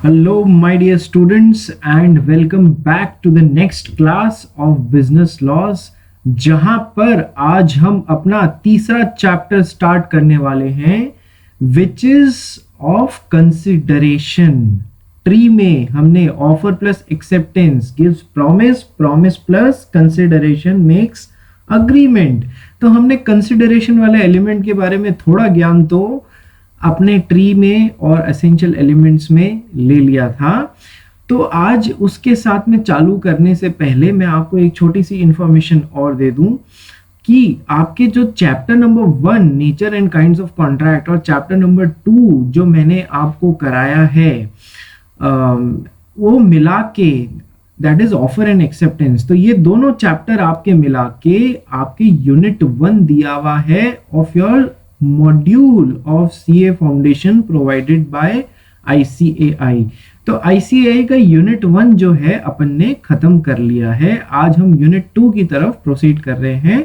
Hello, my dear students, and welcome back to the next class of business laws. जहां पर आज हम अपना तीसरा चैप्टर स्टार्ट करने वाले हैं, which is of consideration. Tree में हमने offer plus acceptance gives promise, promise plus consideration makes agreement. तो हमने कंसिडरेशन वाले एलिमेंट के बारे में थोड़ा ज्ञान तो अपने ट्री में और एसेंशियल एलिमेंट्स में ले लिया था. तो आज उसके साथ में चालू करने से पहले मैं आपको एक छोटी सी इंफॉर्मेशन और दे दूं कि आपके जो chapter number 1 nature and kinds of contract और चैप्टर नंबर 2 जो मैंने आपको कराया है वो मिला के that is offer and acceptance. तो ये दोनों चैप्टर आपके मिला के आपके यूनिट 1 दिया हुआ है of your module of CA foundation provided by ICAI. तो आईसीएआई का यूनिट 1 जो है अपन ने खत्म कर लिया है. आज हम यूनिट 2 की तरफ प्रोसीड कर रहे हैं,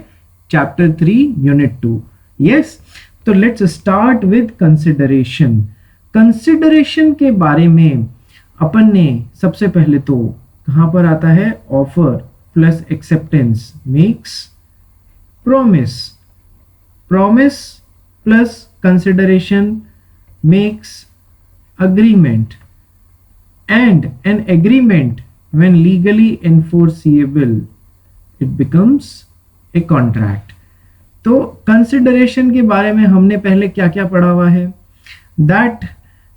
चैप्टर 3 यूनिट 2. यस, तो let's start with consideration. Consideration के बारे में अपन ने सबसे पहले तो कहां पर आता है, offer plus acceptance makes promise, promise plus consideration makes agreement, and an agreement when legally enforceable it becomes a contract. तो consideration के बारे में हमने पहले क्या क्या पढ़ा हुआ है, that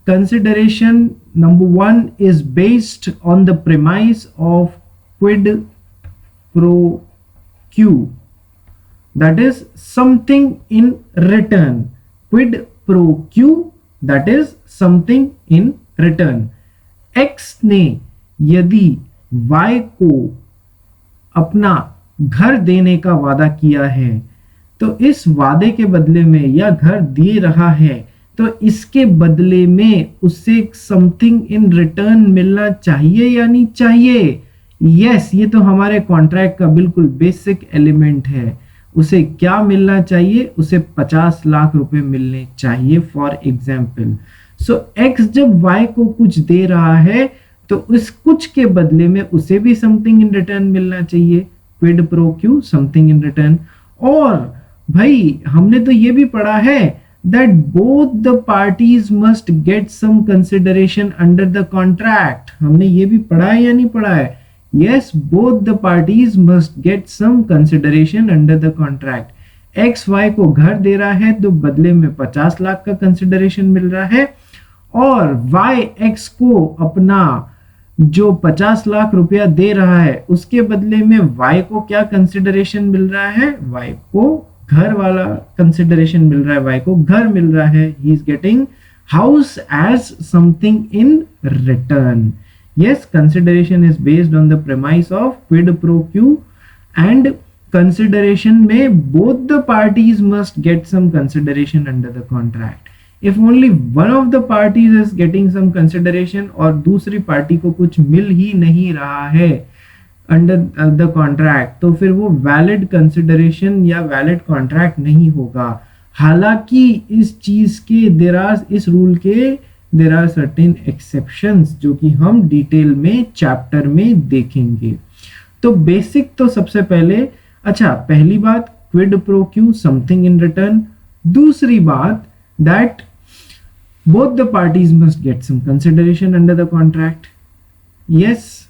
consideration number 1 is based on the premise of quid pro quo, that is something in return. Quid pro quo, that is something in return. X ने यदि Y को अपना घर देने का वादा किया है तो इस वादे के बदले में या घर दे रहा है तो इसके बदले में उसे समथिंग इन रिटर्न मिलना चाहिए या नहीं चाहिए. यस, ये तो हमारे कॉन्ट्रैक्ट का बिल्कुल बेसिक एलिमेंट है. उसे क्या मिलना चाहिए, उसे 50 लाख रुपए मिलने चाहिए फॉर एग्जाम्पल. सो एक्स जब वाई को कुछ दे रहा है तो उस कुछ के बदले में उसे भी समथिंग इन रिटर्न मिलना चाहिए. Quid pro quo, something in return. और भाई हमने तो ये भी पढ़ा है that both the parties must get some consideration under the contract. हमने ये भी पढ़ा है या नहीं पढ़ा है? Yes, both the parties must get some consideration under the contract. X Y को घर दे रहा है तो बदले में 50 लाख का कंसिडरेशन मिल रहा है, और Y X को अपना जो 50 लाख रुपया दे रहा है उसके बदले में Y को क्या कंसिडरेशन मिल रहा है, Y को घर वाला कंसिडरेशन मिल रहा है, Y को घर मिल रहा है. He is getting house as something in return. Yes, consideration is based on the premise of quid pro quo, and consideration में both the parties must get some consideration under the contract. If only one of the parties is getting some consideration और दूसरी party को कुछ मिल ही नहीं रहा है under the contract, तो फिर वो valid consideration या valid contract नहीं होगा. हालांकि इस चीज के इस रूल के there are certain exceptions जो कि हम डिटेल में चैप्टर में देखेंगे. तो बेसिक तो सबसे पहले, अच्छा पहली बात quid pro quo, something in return. दूसरी बात that both the parties must get some consideration under the contract. Yes,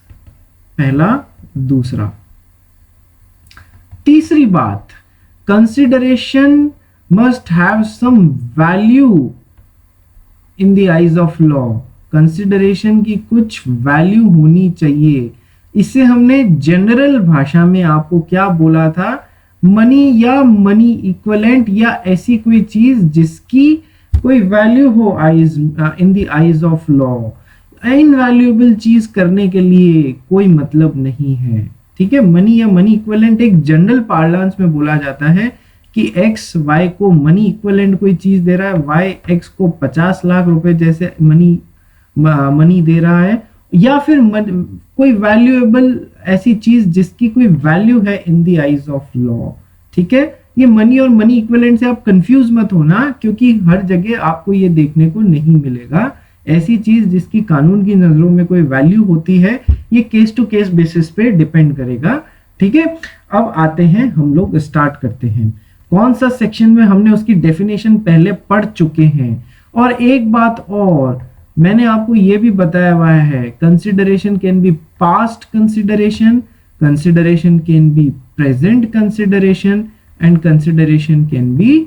पहला. दूसरा, तीसरी बात, consideration must have some value in the eyes of law. Consideration की कुछ वैल्यू होनी चाहिए. इससे हमने जनरल भाषा में आपको क्या बोला था, मनी या मनी इक्विवेलेंट या ऐसी कोई चीज जिसकी कोई वैल्यू हो eyes in the eyes of law. Invaluable चीज करने के लिए कोई मतलब नहीं है. ठीक है, मनी या मनी इक्विवेलेंट एक जनरल पार्लांस में बोला जाता है कि एक्स वाई को मनी इक्विवेलेंट कोई चीज दे रहा है, वाई एक्स को 50 लाख रुपए जैसे मनी दे रहा है, या फिर कोई वैल्यूएबल ऐसी चीज जिसकी कोई वैल्यू है इन द आइज ऑफ लॉ. ठीक है, ये मनी और मनी इक्विवेलेंट से आप कंफ्यूज मत होना, क्योंकि हर जगह आपको ये देखने को नहीं मिलेगा. ऐसी चीज जिसकी कानून की नजरों में कोई वैल्यू होती है, ये केस टू केस बेसिस पे डिपेंड करेगा। ठीक है, अब आते हैं, हम लोग स्टार्ट करते हैं। कौन सा सेक्शन में हमने उसकी डेफिनेशन पहले पढ़ चुके हैं। और एक बात और मैंने आपको ये भी बताया हुआ है, consideration can be past consideration, consideration can be present consideration and consideration can be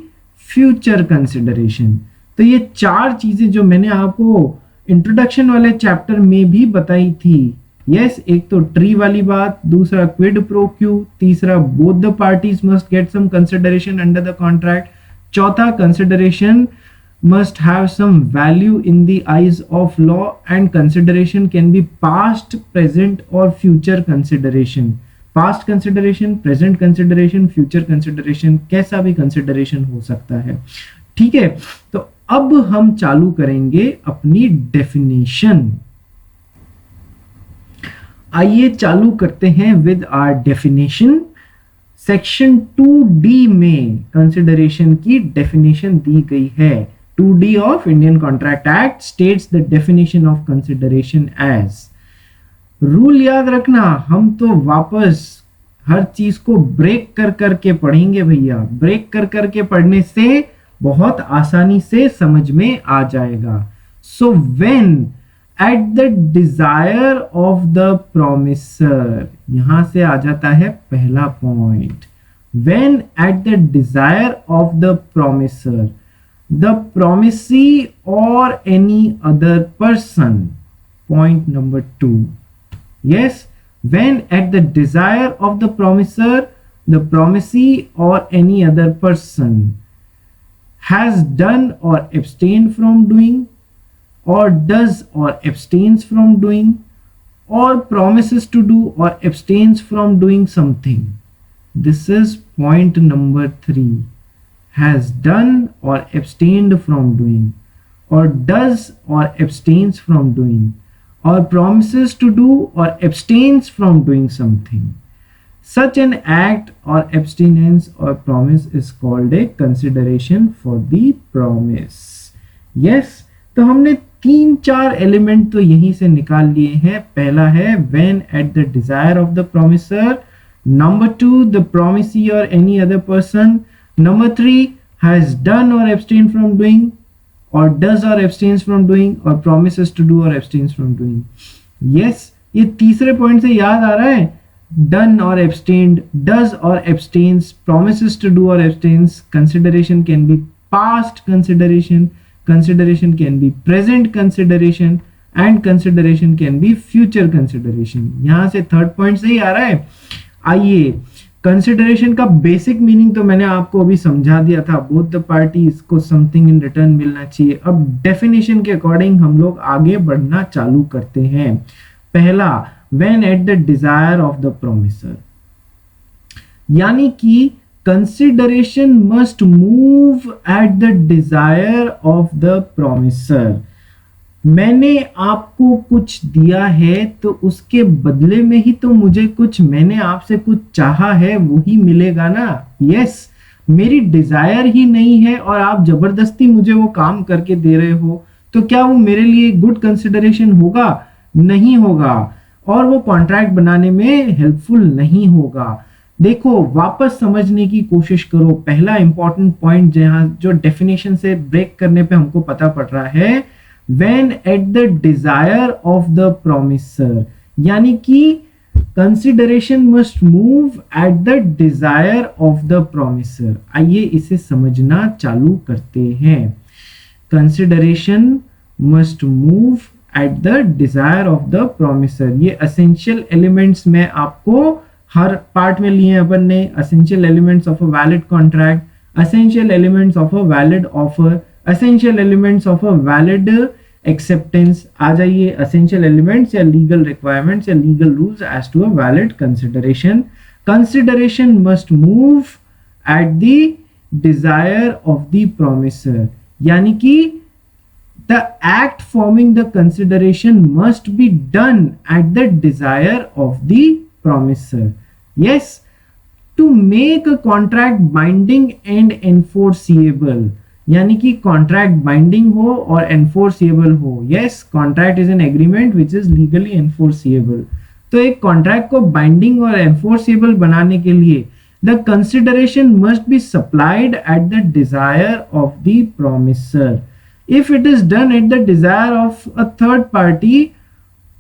future consideration. तो ये चार चीजें जो मैंने आपको इंट्रोडक्शन वाले चैप्टर में भी बताई थी। यस, एक तो ट्री वाली बात, दूसरा क्विड प्रो क्यू, तीसरा both the parties must get some consideration under the contract, चौथा consideration must have some value in the eyes of law, and consideration can be past, present or future consideration. Past consideration, present consideration, future consideration, कैसा भी consideration हो सकता है। ठीक है, तो अब हम चालू करेंगे अपनी definition। आइए चालू करते हैं with our definition। Section 2D में कंसिडरेशन की डेफिनेशन दी गई है। 2D of Indian Contract Act states the definition of consideration as। Rule याद रखना, हम तो वापस हर चीज को ब्रेक कर करके पढ़ेंगे भैया। ब्रेक कर करके पढ़ने से बहुत आसानी से समझ में आ जाएगा। सो when at the desire of the promisor, यहां से आ जाता है पहला point. When at the desire of the promisor, the promisee or any other person. Point number 2. Yes, when at the desire of the promiser, the promisee or any other person has done or abstained from doing, or does or abstains from doing, or promises to do or abstains from doing something. This is point number 3. Has done or abstained from doing, or does or abstains from doing, or promises to do or abstains from doing something. Such an act or abstinence or promise is called a consideration for the promise. Yes, तो हमने 3-4 element तो यहीं से निकाल लिए हैं। पहला है when at the desire of the promiser, number 2 the promisee or any other person, number 3 has done or abstained from doing, or does or abstains from doing, or promises to do or abstains from doing. Yes, ये तीसरे point से याद आ रहा है, done or abstained, does or abstains, promises to do or abstains, consideration can be past consideration, consideration can be present consideration, and consideration can be future consideration. यहां से third point से ही आ रहा है। आइए, कंसिडरेशन का बेसिक मीनिंग तो मैंने आपको अभी समझा दिया था, बोथ द पार्टीज को समथिंग इन रिटर्न मिलना चाहिए। अब डेफिनेशन के अकॉर्डिंग हम लोग आगे बढ़ना चालू करते हैं। पहला, when at the desire of the promisor, यानी कि consideration must move at the desire of the promisor. मैंने आपको कुछ दिया है तो उसके बदले में ही तो मुझे कुछ, मैंने आपसे कुछ चाहा है वही मिलेगा ना। यस, मेरी डिजायर ही नहीं है और आप जबरदस्ती मुझे वो काम करके दे रहे हो, तो क्या वो मेरे लिए गुड कंसिडरेशन होगा? नहीं होगा, और वो कॉन्ट्रैक्ट बनाने में हेल्पफुल नहीं होगा। देखो, वापस समझने की कोशिश करो। पहला इंपॉर्टेंट पॉइंट जहां जो डेफिनेशन से ब्रेक करने पे हमको पता पड़ रहा है, when at the desire of the promiser, यानी कि consideration must move at the desire of the promiser। आइए इसे समझना चालू करते हैं। consideration must move at the desire of the promiser। ये essential elements में आपको हर पार्ट में लिए अपन ने। essential elements of a valid contract, essential elements of a valid offer, essential elements of a valid acceptance। आ जाइए, essential elements या legal requirements या legal rules as to a valid consideration। Consideration must move at the desire of the promiser, यानी कि the act forming the consideration must be done at the desire of the promiser। Yes, to make a contract binding and enforceable, यानी कि contract binding हो और enforceable हो। Yes, contract is an agreement which is legally enforceable. तो एक contract को binding और enforceable बनाने के लिए the consideration must be supplied eight the desire of the promisor. If it is done at the desire of a third party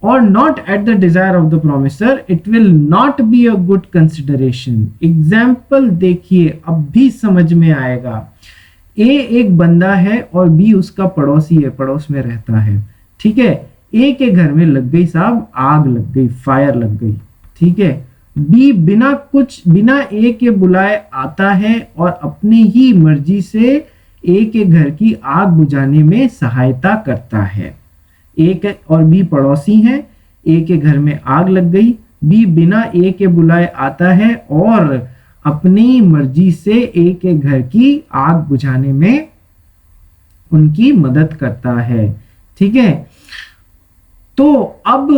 or not at the desire of the promisor, it will not be a good consideration. Example देखिए, अब भी समझ में आएगा। A एक बंदा है और B उसका पड़ोसी है, पड़ोस में रहता है, ठीक है। A के घर में लग गई साहब आग, लग गई, फायर लग गई, ठीक है। B बिना A के बुलाए आता है और अपनी ही मर्जी से A के घर की आग बुझाने में सहायता करता है। ए और बी पड़ोसी हैं, ए के घर में आग लग गई, बी बिना ए के बुलाए आता है और अपनी मर्जी से ए के घर की आग बुझाने में उनकी मदद करता है, ठीक है। तो अब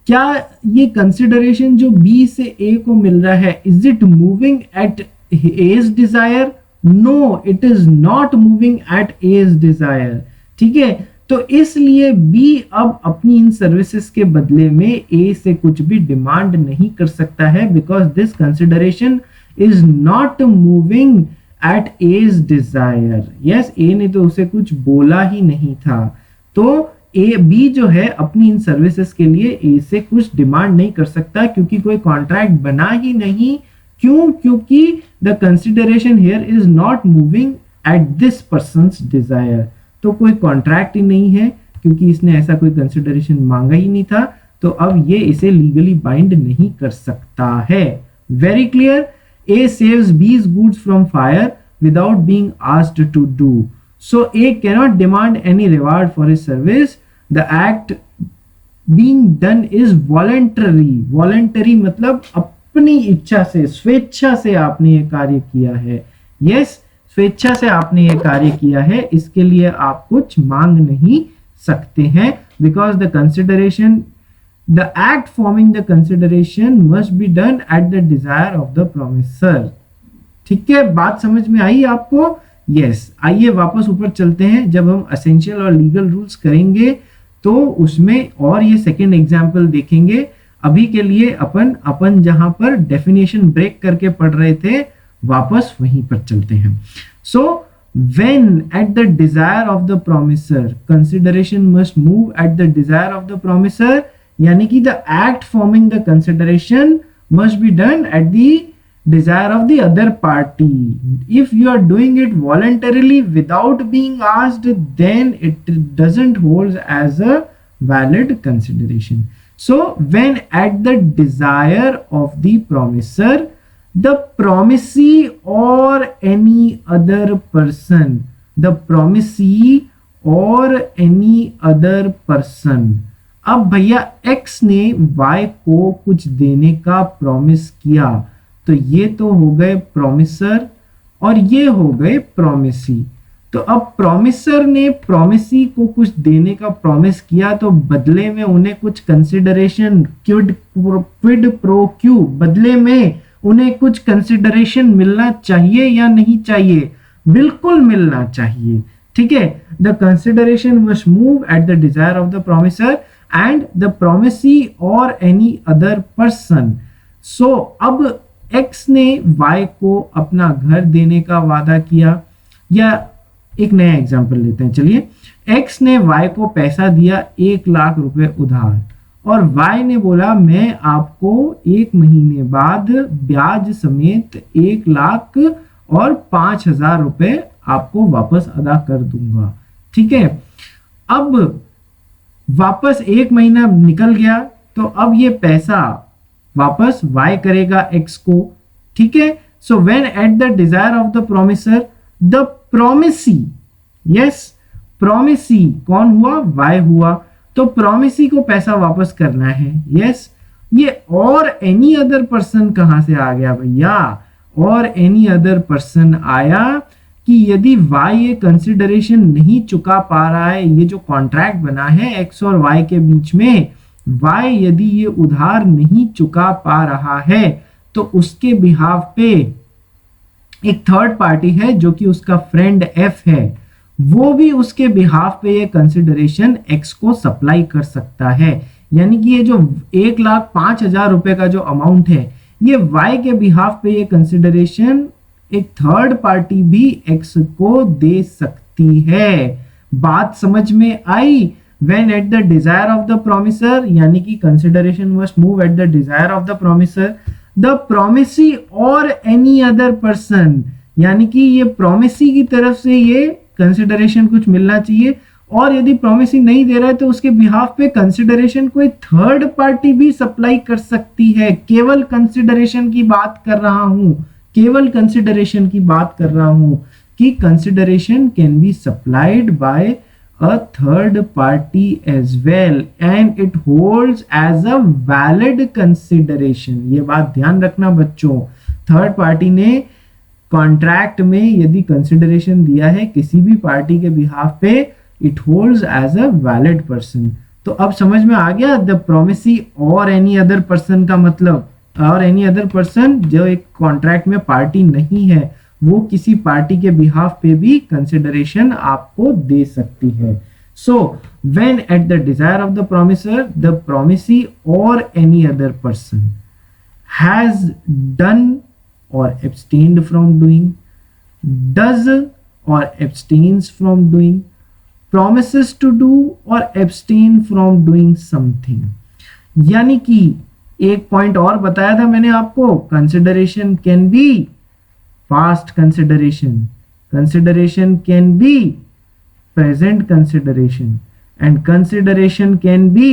क्या ये कंसिडरेशन जो बी से ए को मिल रहा है, is it moving at as desire? No, it is not moving at as desire, ठीक है। तो इसलिए बी अब अपनी इन सर्विसेज के बदले में ए से कुछ भी डिमांड नहीं कर सकता है, because this consideration is not moving at as desire. Yes, A ने तो उसे कुछ बोला ही नहीं था, तो ए बी जो है अपनी इन सर्विसेज के लिए ए से कुछ डिमांड नहीं कर सकता, क्योंकि कोई कॉन्ट्रैक्ट बना ही नहीं। क्यों? क्योंकि the consideration here is not moving at this person's desire. तो कोई कॉन्ट्रैक्ट ही नहीं है, क्योंकि इसने ऐसा कोई कंसिडरेशन मांगा ही नहीं था, तो अब ये इसे लीगली बाइंड नहीं कर सकता है। Very clear. A saves B's goods from fire without being asked to do, so A cannot demand any reward for his service. The act being done is voluntary. Voluntary मतलब अपनी इच्छा से, स्वेच्छा से आपने ये कार्य किया है। यस, स्वेच्छा से आपने ये कार्य किया है, इसके लिए आप कुछ मांग नहीं सकते हैं, because the consideration, the act forming the consideration must be done at the desire of the promisor. ठीक है, बात समझ में आई आपको? यस। आइए वापस ऊपर चलते हैं। जब हम एसेंशियल और लीगल रूल्स करेंगे तो उसमें और ये सेकेंड एग्जाम्पल देखेंगे। अभी के लिए अपन जहां पर डेफिनेशन ब्रेक करके पढ़ रहे थे, वापस वहीं पर चलते हैं। सो when at the desire of the promisor, consideration must move at the desire of the promisor, यानी कि the act forming the consideration must be done at the desire of the other party. If you are doing it voluntarily without being asked, then it doesn't hold as a valid consideration. So when at the desire of the promisor, the promisee or any other person, the promisee or any other person, अब भैया x ने y को कुछ देने का promise किया, तो ये तो हो गए प्रोमिसर और ये हो गए प्रोमिसी। तो अब प्रोमिसर ने प्रोमिसी को कुछ देने का प्रॉमिस किया, तो बदले में उन्हें कुछ कंसिडरेशन, क्विड प्रो क्यू, बदले में उन्हें कुछ कंसिडरेशन मिलना चाहिए या नहीं चाहिए? बिल्कुल मिलना चाहिए। ठीक है, the consideration must move at the desire of the promisor and the promisee और एनी अदर पर्सन। सो अब एक्स ने वाई को अपना घर देने का वादा किया, या एक नया एग्जांपल लेते हैं। चलिए, एक्स ने वाई को पैसा दिया 1 लाख रुपए उधार, और वाई ने बोला मैं आपको 1 महीने बाद ब्याज समेत 1 लाख और 5,000 रुपए आपको वापस अदा कर दूंगा। ठीक है, अब वापस 1 महीना निकल गया, तो अब ये पैसा वापस वाई करेगा एक्स को। ठीक है, so when at the desire of the promisor, the promisee, yes promisee कौन हुआ? वाई हुआ, तो प्रोमिसी को पैसा वापस करना है। यस, ये और एनी अदर पर्सन कहां से आ गया भैया? और एनी अदर पर्सन आया कि यदि वाई ये कंसिडरेशन नहीं चुका पा रहा है, ये जो कॉन्ट्रैक्ट बना है एक्स और वाई के बीच में, वाई यदि ये उधार नहीं चुका पा रहा है, तो उसके बिहाफ पे एक थर्ड पार्टी है जो कि उसका फ्रेंड एफ है, वो भी उसके बिहाफ पे ये कंसिडरेशन एक्स को सप्लाई कर सकता है। यानी कि ये जो 1,05,000 रुपए का जो अमाउंट है, ये वाई के बिहाफ पे ये कंसिडरेशन एक थर्ड पार्टी भी एक्स को दे सकती है। बात समझ में आई? When at the desire of the promisor, यानी कि consideration must move at the desire of the promisor, the promisee or any other person, यानी कि ये promisee की तरफ से ये consideration कुछ मिलना चाहिए, और यदि promisee नहीं दे रहा है तो उसके behalf पे consideration कोई third party भी supply कर सकती है। केवल consideration की बात कर रहा हूं, केवल consideration की बात कर रहा हूं कि consideration can be supplied by a third party as well and it holds as a valid consideration। ये बात ध्यान रखना बच्चों, थर्ड पार्टी ने कॉन्ट्रैक्ट में यदि कंसिडरेशन दिया है किसी भी पार्टी के बिहाफ पे, it holds as a valid person. तो अब समझ में आ गया द प्रोमिसी और एनी अदर पर्सन का मतलब, और एनी अदर पर्सन जो एक कॉन्ट्रैक्ट में पार्टी नहीं है, वो किसी पार्टी के बिहाफ पे भी कंसिडरेशन आपको दे सकती है। So when at the desire of the promisor, the promisee और any other person has done or abstained from doing, does or abstains from doing, promises to do और abstain from doing something। यानी कि एक point और बताया था मैंने आपको, consideration can B past consideration, consideration can be present consideration and consideration can be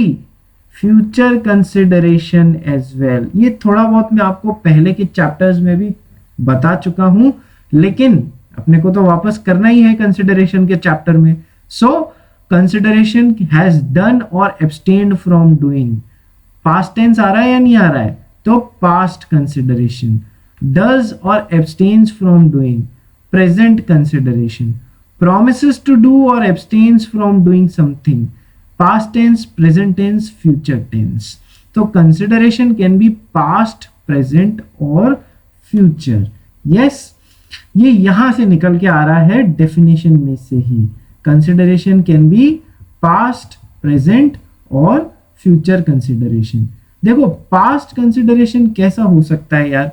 future consideration as well। ये थोड़ा बहुत मैं आपको पहले के चैप्टर्स में भी बता चुका हूं, लेकिन अपने को तो वापस करना ही है कंसिडरेशन के चैप्टर में। सो consideration has done or abstained from doing, past tense आ रहा है या नहीं आ रहा है? तो past consideration, does or abstains from doing, present consideration, promises to do or abstains from doing something, past tense, present tense, future tense। तो consideration can be past, present और future। yes, ये यहां से निकल के आ रहा है डेफिनेशन में से ही, consideration can be past, present और future consideration। देखो past consideration कैसा हो सकता है यार,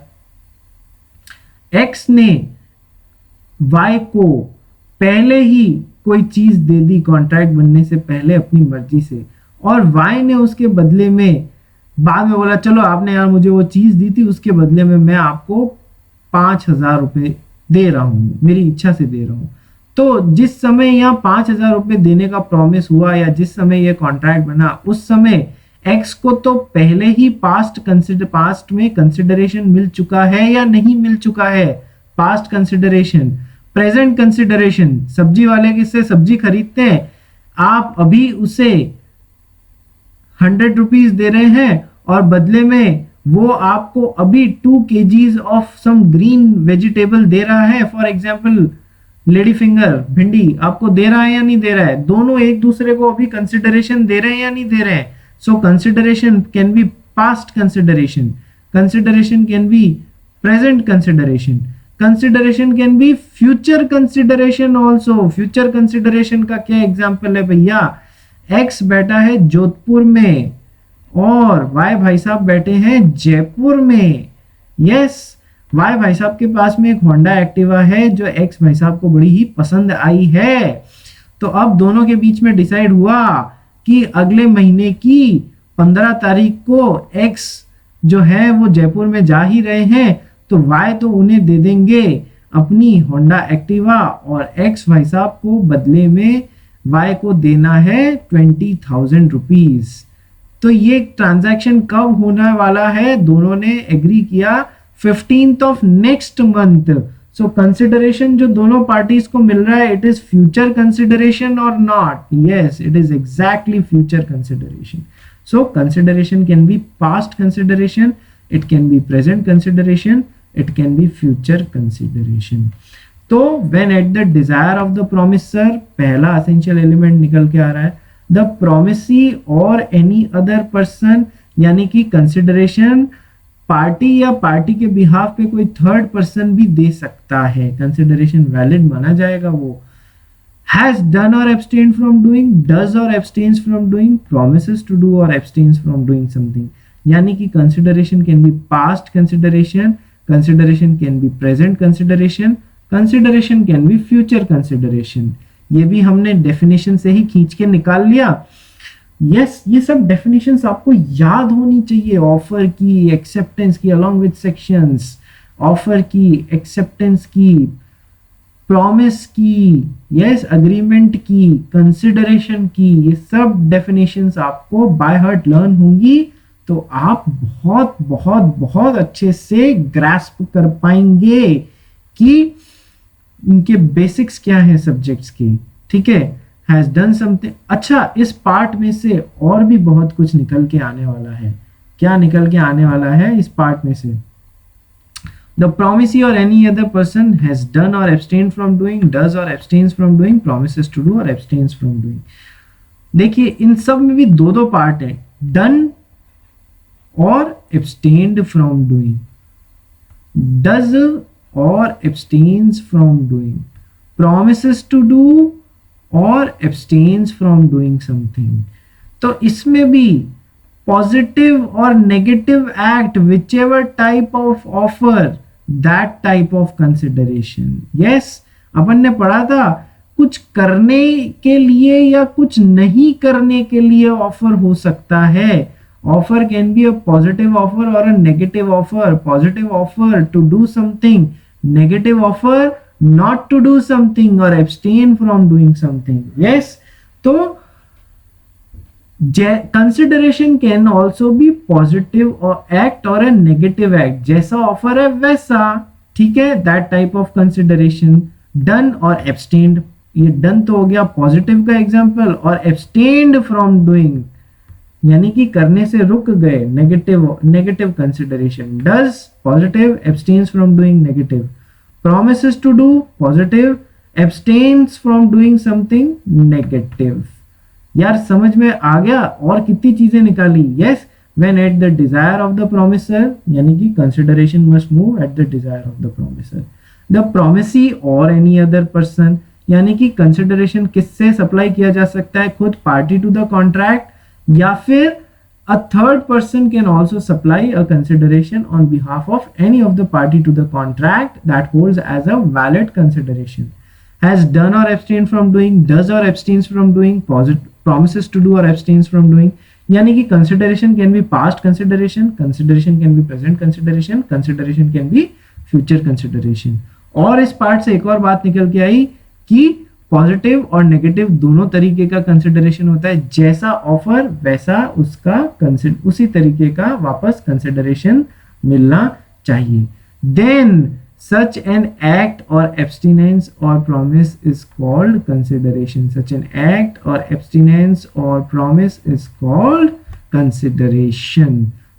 एक्स ने वाई को पहले ही कोई चीज दे दी कॉन्ट्रैक्ट बनने से पहले अपनी मर्जी से, और वाई ने उसके बदले में बाद में बोला चलो आपने यार मुझे वो चीज दी थी, उसके बदले में मैं आपको 5,000 रुपए दे रहा हूं, मेरी इच्छा से दे रहा हूं। तो जिस समय यहाँ 5,000 रुपए देने का प्रॉमिस हुआ या जिस समय ये कॉन्ट्रैक्ट बना, उस समय एक्स को तो पहले ही पास्ट में कंसिडरेशन मिल चुका है या नहीं मिल चुका है? Past consideration. प्रेजेंट कंसिडरेशन, सब्जी वाले से सब्जी खरीदते हैं, आप अभी उसे 100 रुपीज दे रहे हैं और बदले में वो आपको अभी 2 kgs of some green vegetable दे रहा है, फॉर एग्जाम्पल लेडी फिंगर, भिंडी आपको दे रहा है या नहीं दे रहा है? दोनों एक दूसरे को अभी कंसिडरेशन दे रहे हैं या नहीं दे रहे हैं? So consideration can be past consideration, consideration can be present consideration, consideration can be future consideration also। future consideration का क्या एग्जांपल है भैया? x बैठा है जोधपुर में और y भाई साहब बैठे हैं जयपुर में। yes, y भाई साहब के पास में एक होंडा एक्टिवा है जो x भाई साहब को बड़ी ही पसंद आई है। तो अब दोनों के बीच में डिसाइड हुआ कि अगले महीने की 15 तारीख को एक्स जो है वो जयपुर में जा ही रहे हैं, तो वाई तो उन्हें दे देंगे अपनी होंडा एक्टिवा और एक्स भाई साहब को बदले में वाई को देना है 20,000 रुपीज। तो ये ट्रांजैक्शन कब होने वाला है? दोनों ने एग्री किया 15th of next month. So consideration जो दोनों पार्टीज को मिल रहा है, it is future consideration or not? Yes, it is exactly future consideration. So consideration can be past consideration, it can be present consideration, it can be future consideration. तो when at the desire of the promisor, पहला essential element निकल के आ रहा है, the promisee और any other person, यानी कि कंसिडरेशन पार्टी या पार्टी के बिहाफ पे कोई थर्ड पर्सन भी दे सकता है, कंसिडरेशन वैलिड माना जाएगा वो। Has done or abstained from doing, does or abstains from doing, promises to do or abstains from doing something। यानी कि consideration can be past consideration, consideration can be present consideration, consideration can be future consideration। ये भी हमने definition से ही खींच के निकाल लिया। yes, ये सब definitions आपको याद होनी चाहिए, offer की, acceptance की, along with sections, offer की, acceptance की, प्रॉमिस की, यस अग्रीमेंट की, कंसिडरेशन की, ये सब डेफिनेशंस आपको बाय हार्ट लर्न होंगी, तो आप बहुत बहुत बहुत अच्छे से ग्रास्प कर पाएंगे कि इनके बेसिक्स क्या हैं सब्जेक्ट्स के। ठीक है, हैज डन समथिंग। अच्छा, इस पार्ट में से और भी बहुत कुछ निकल के आने वाला है। क्या निकल के आने वाला है इस पार्ट में से? The promisee or any other person has done or abstained from doing, does or abstains from doing, promises to do or abstains from doing। देखिए इन सब में भी दो दो पार्ट है, done और abstained from doing, does or abstains from doing, promises to do और abstains from doing something। तो इसमें भी पॉजिटिव और negative act, whichever type of offer, that type of consideration। yes, अपन ने पढ़ा था कुछ करने के लिए या कुछ नहीं करने के लिए ऑफर हो सकता है। Offer can be a positive offer or a negative offer. Positive offer to do something, negative offer not to do something or abstain from doing something. Yes, तो consideration can also be positive or act or a negative act, जैसा offer है वैसा। ठीक है, that type of consideration. Done or abstained, ये done तो हो गया पॉजिटिव का एग्जांपल, और एब्सटेन्ड फ्रॉम डूइंग यानी कि करने से रुक गए, negative consideration. Does positive, abstains from doing negative. promises to do positive, abstains from doing something negative. यार समझ में आ गया? और कितनी चीजें निकाली। Yes, when at the desire of the promiser, यानी कि consideration must move at the desire of the promiser। the promisee or any other person, यानी कि consideration किससे सप्लाई किया जा सकता है? खुद party to the contract, या फिर a third person can also supply a consideration on behalf of any of the party to the contract that holds as a valid consideration। has done or abstained from doing, does or abstains from doing, promises to do or abstains from doing। यानी कि consideration can be past consideration, consideration can be present consideration, consideration can be future consideration। और इस part से एक और बात निकल के आई कि पॉजिटिव और नेगेटिव दोनों तरीके का कंसिडरेशन होता है। जैसा ऑफर वैसा उसका उसी तरीके का वापस कंसिडरेशन मिलना चाहिए। Then such an act or abstinence or promise is called consideration। such an act or abstinence or promise is called consideration।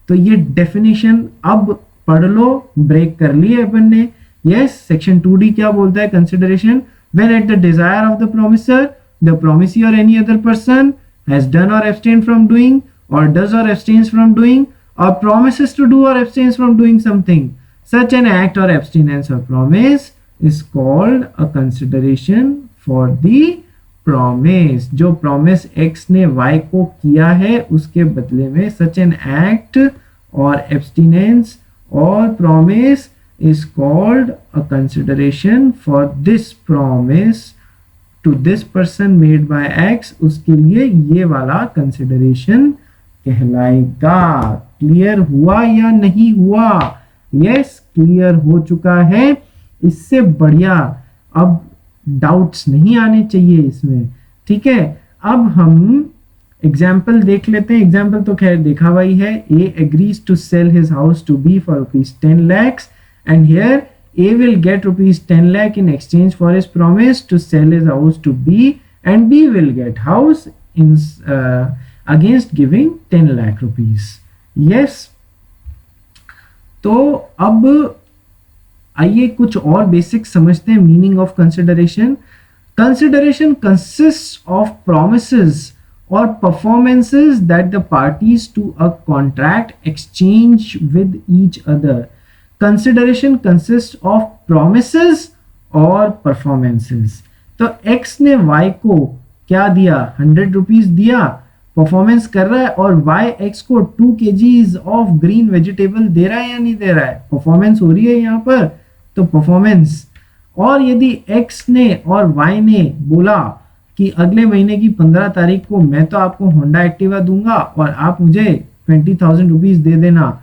तो ये डेफिनेशन अब पढ़ लो, ब्रेक कर लिए अपन ने। यस, सेक्शन 2D क्या बोलता है? Consideration when at the desire of the promiser, the promisee or any other person has done or abstained from doing, or does or abstains from doing, or promises to do or abstains from doing something, such an act or abstinence or promise is called a consideration for the promise। जो promise X ने Y को किया है उसके बदले में such an act or abstinence or promise is called a consideration for this promise to this person made by X। उसके लिए ये वाला consideration कहलाएगा। क्लियर हुआ या नहीं हुआ? यस, क्लियर हो चुका है। इससे बढ़िया अब डाउट्स नहीं आने चाहिए इसमें। ठीक है, अब हम एग्जाम्पल देख लेते हैं। एग्जाम्पल तो खैर देखा हुआ ही है। A agrees to sell his house to B for ₹10 lakhs, and here A will get ₹10 lakh in exchange for his promise to sell his house to B, and B will get house in against giving 10 lakh rupees। yes, तो अब आइए कुछ और basic समझते हैं meaning of consideration. Consideration consist of promises और performances that the parties to a contract exchange with each other. Consideration consists of promises और performances. तो X ने Y को क्या दिया, 100 रुपीज दिया, परफॉर्मेंस कर रहा है, और Y X को 2 kgs ऑफ ग्रीन वेजिटेबल दे रहा है या नहीं दे रहा है, परफॉर्मेंस हो रही है यहाँ पर, तो परफॉर्मेंस। और यदि X ने और Y ने बोला कि अगले महीने की 15 तारीख को मैं तो आपको होंडा एक्टिवा दूंगा और आप मुझे 20,000 रुपीज दे देना,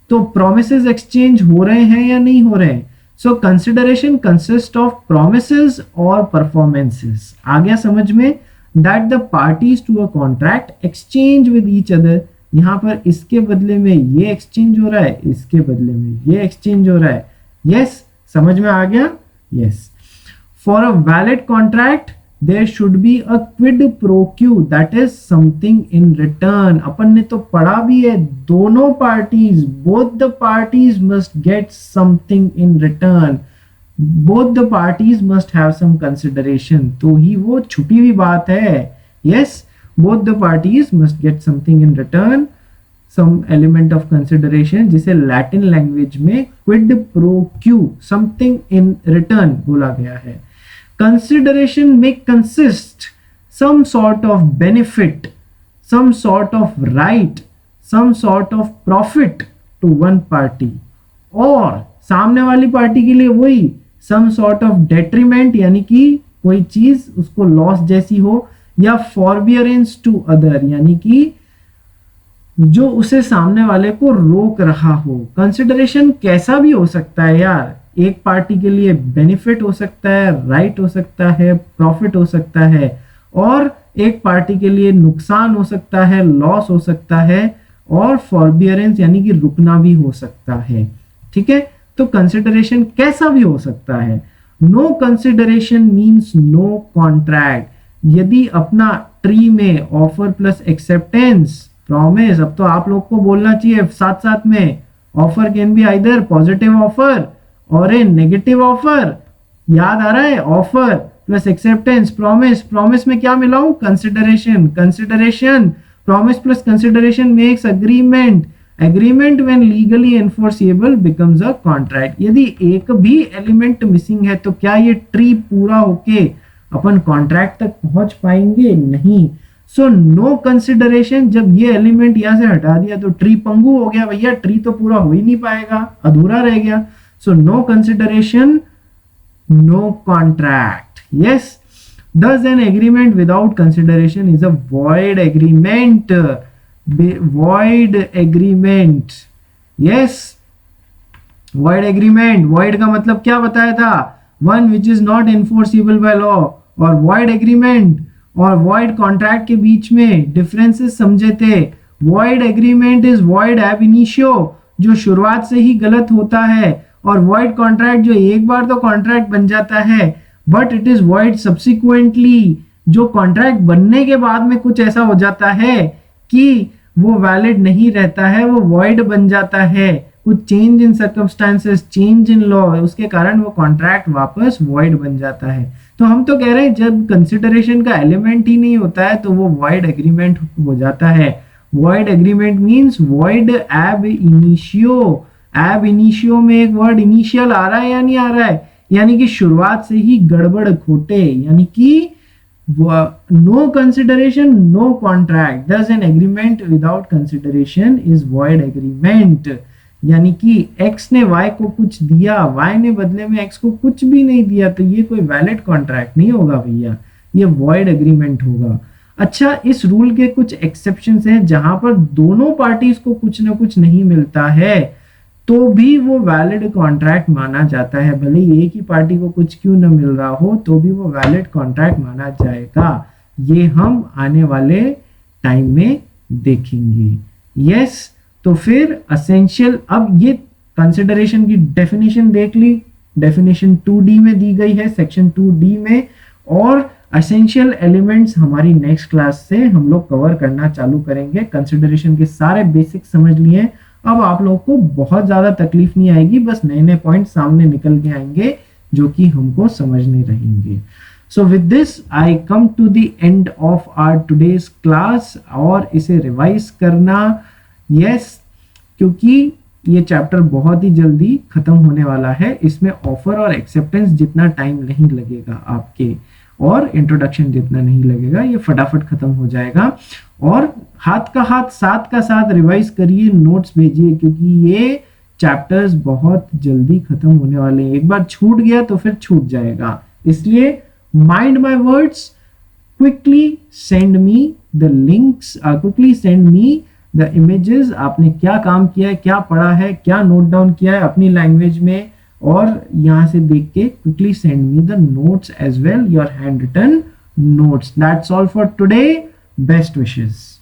तो प्रोमिसेस एक्सचेंज हो रहे हैं या नहीं हो रहे हैं। So consideration consist of promises और परफॉर्मेंसेस। आ गया समझ में, that the parties to a contract exchange with each other. यहाँ पर इसके बदले में ये एक्सचेंज हो रहा है, इसके बदले में ये एक्सचेंज हो रहा है। यस, समझ में आ गया। Yes, for a valid contract there should be a quid pro quo, that is something in return। अपन ने तो पढ़ा भी है, दोनों parties, both the parties must get something in return, both the parties must have some consideration। तो ही वो छुपी हुई बात है। yes, both the parties must get something in return, some element of consideration, जिसे लैटिन लैंग्वेज में quid pro quo, something in return बोला गया है। Consideration may consist some sort of benefit, some sort of right, some sort of profit to one party, और सामने वाली party के लिए वही some sort of detriment, यानी कि कोई चीज उसको लॉस जैसी हो, या forbearance to other, यानी कि जो उसे सामने वाले को रोक रहा हो। कंसिडरेशन कैसा भी हो सकता है यार, एक पार्टी के लिए बेनिफिट हो सकता है, राइट हो सकता है, प्रॉफिट हो सकता है, और एक पार्टी के लिए नुकसान हो सकता है, लॉस हो सकता है, और फॉरबियरेंस यानी कि रुकना भी हो सकता है। ठीक है, तो कंसिडरेशन कैसा भी हो सकता है। No consideration means no contract. यदि अपना ट्री में ऑफर प्लस एक्सेप्टेंस, प्रॉमिस, अब तो आप लोग को बोलना चाहिए साथ साथ में, offer can be either positive offer or a negative offer. याद आ रहा है, offer plus acceptance, promise, promise में क्या मिलाऊं, consideration, consideration, promise plus consideration makes agreement, agreement when legally enforceable becomes a contract. यदि एक भी एलिमेंट मिसिंग है तो क्या ये ट्री पूरा होके अपन कॉन्ट्रैक्ट तक पहुंच पाएंगे, नहीं। सो नो कंसिडरेशन, जब ये एलिमेंट यहां से हटा दिया तो ट्री पंगु हो गया भैया, ट्री तो पूरा हो ही नहीं पाएगा, अधूरा रह गया। So no consideration, no contract. Yes, thus an agreement without consideration is a void agreement. Void agreement. Yes, void agreement. Void का मतलब क्या बताया था, one which is not enforceable by law। और void agreement और void contract के बीच में differences समझे थे। void agreement is void ab initio, जो शुरुआत से ही गलत होता है, और void contract जो एक बार तो कॉन्ट्रैक्ट बन जाता है but it is void subsequently, जो कॉन्ट्रैक्ट बनने के बाद में कुछ ऐसा हो जाता है कि वो वैलिड नहीं रहता है, वो void बन जाता है, कुछ change in circumstances, change in law, उसके कारण वो कॉन्ट्रैक्ट वापस void बन जाता है। तो हम तो कह रहे हैं जब कंसिडरेशन का एलिमेंट ही नहीं होता है तो वो void एग्रीमेंट हो जाता है। void agreement means void ab initio। एब इनिशियो में एक वर्ड इनिशियल आ रहा है या नहीं आ रहा है, यानी कि शुरुआत से ही गड़बड़ खोटे, यानी कि नो कंसिडरेशन नो कॉन्ट्रैक्ट, दस an agreement without consideration is void agreement. यानी कि एक्स ने वाई को कुछ दिया, वाई ने बदले में एक्स को कुछ भी नहीं दिया, तो ये कोई वैलिड कॉन्ट्रैक्ट नहीं होगा भैया, ये वॉइड एग्रीमेंट होगा। अच्छा, इस रूल के कुछ एक्सेप्शंस हैं जहां पर दोनों पार्टीज को कुछ ना कुछ नहीं मिलता है तो भी वो वैलिड कॉन्ट्रैक्ट माना जाता है, भले एक ही पार्टी को कुछ क्यों न मिल रहा हो तो भी वो वैलिड कॉन्ट्रैक्ट माना जाएगा। ये हम आने वाले टाइम में देखेंगे। यस, तो फिर असेंशियल, अब ये कंसिडरेशन की डेफिनेशन देख ली, डेफिनेशन 2D में दी गई है, सेक्शन 2D में, और असेंशियल एलिमेंट्स हमारी नेक्स्ट क्लास से हम लोग कवर करना चालू करेंगे। कंसिडरेशन के सारे बेसिक समझ लिए, अब आप लोग को बहुत ज्यादा तकलीफ नहीं आएगी, बस नए नए पॉइंट सामने निकल के आएंगे जो कि हमको समझने रहेंगे। So with this I come to the end of our today's class. और इसे रिवाइज करना, यस, क्योंकि ये चैप्टर बहुत ही जल्दी खत्म होने वाला है। इसमें ऑफर और एक्सेप्टेंस जितना टाइम नहीं लगेगा आपके, और इंट्रोडक्शन जितना नहीं लगेगा, ये फटाफट खत्म हो जाएगा। और हाथ का हाथ साथ का साथ रिवाइज करिए, नोट्स भेजिए, क्योंकि ये चैप्टर्स बहुत जल्दी खत्म होने वाले हैं। एक बार छूट गया तो फिर छूट जाएगा, इसलिए mind my words, quickly send me the links, quickly send me the images. आपने क्या काम किया है, क्या पढ़ा है, क्या नोट डाउन किया है अपनी लैंग्वेज में, और यहां से देख के quickly send me the notes as well, your hand written notes. That's all for today. Best wishes.